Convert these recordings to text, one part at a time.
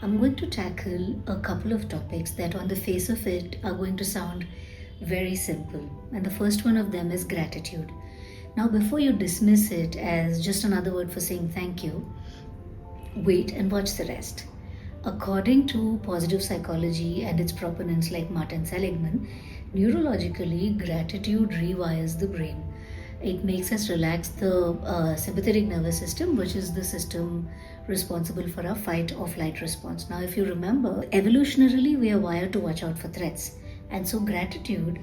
I'm going to tackle a couple of topics that, on the face of it, are going to sound very simple. And the first one of them is gratitude. Now, before you dismiss it as just another word for saying thank you, wait and watch the rest. According to positive psychology and its proponents like Martin Seligman, neurologically, gratitude rewires the brain. It makes us relax the sympathetic nervous system, which is the system responsible for our fight or flight response. Now, if you remember, evolutionarily, we are wired to watch out for threats. And so, gratitude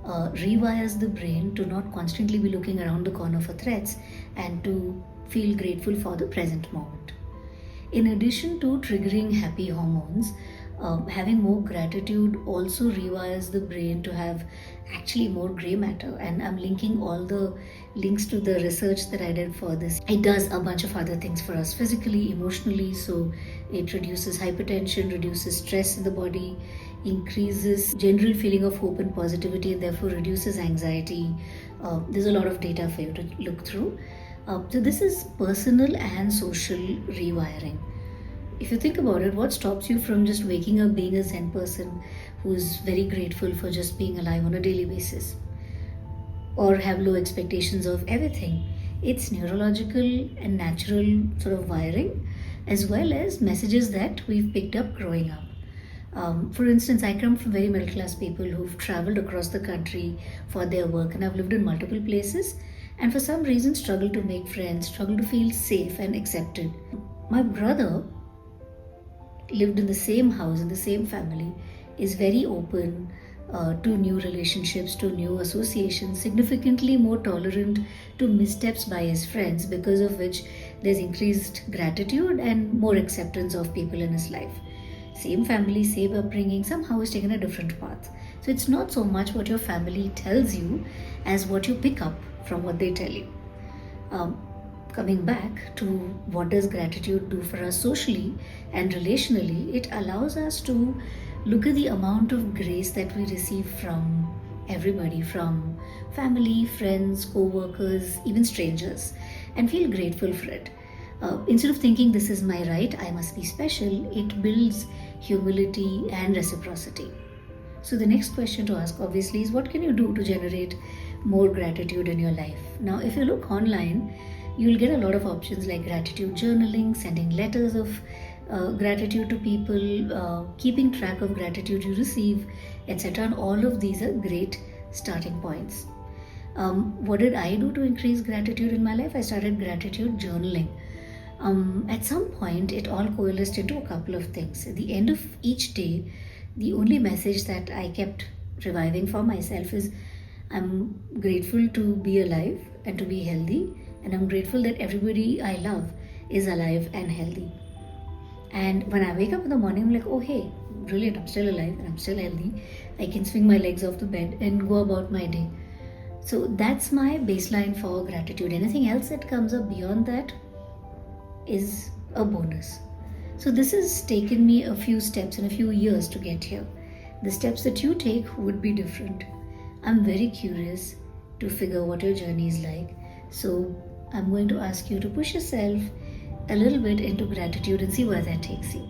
rewires the brain to not constantly be looking around the corner for threats and to feel grateful for the present moment. In addition to triggering happy hormones, having more gratitude also rewires the brain to have actually more gray matter. And I'm linking all the links to the research that I did for this. It does a bunch of other things for us physically, emotionally. So it reduces hypertension, reduces stress in the body, increases general feeling of hope and positivity, and therefore reduces anxiety. There's a lot of data for you to look through. So this is personal and social rewiring. If you think about it, what stops you from just waking up being a Zen person who's very grateful for just being alive on a daily basis? Or have low expectations of everything? It's neurological and natural sort of wiring, as well as messages that we've picked up growing up. For instance, I come from very middle class people who've traveled across the country for their work, and I've lived in multiple places, and for some reason struggle to make friends, struggle to feel safe and accepted. My brother lived in the same house, in the same family, is very open to new relationships, to new associations, significantly more tolerant to missteps by his friends, because of which there's increased gratitude and more acceptance of people in his life. Same family, same upbringing, somehow has taken a different path. So it's not so much what your family tells you as what you pick up from what they tell you. Coming back to what does gratitude do for us socially and relationally, it allows us to look at the amount of grace that we receive from everybody, from family, friends, co-workers, even strangers, and feel grateful for it. Instead of thinking this is my right, I must be special, it builds humility and reciprocity. So the next question to ask obviously is, what can you do to generate more gratitude in your life? Now, if you look online, you'll get a lot of options like gratitude journaling, sending letters of gratitude to people, keeping track of gratitude you receive, etc. And all of these are great starting points. What did I do to increase gratitude in my life? I started gratitude journaling. At some point, it all coalesced into a couple of things. At the end of each day, the only message that I kept reviving for myself is, I'm grateful to be alive and to be healthy, and I'm grateful that everybody I love is alive and healthy. And when I wake up in the morning, I'm like, oh hey, brilliant, I'm still alive and I'm still healthy. I can swing my legs off the bed and go about my day. So that's my baseline for gratitude. Anything else that comes up beyond that is a bonus. So this has taken me a few steps and a few years to get here. The steps that you take would be different. I'm very curious to figure what your journey is like. So I'm going to ask you to push yourself a little bit into gratitude and see where that takes you.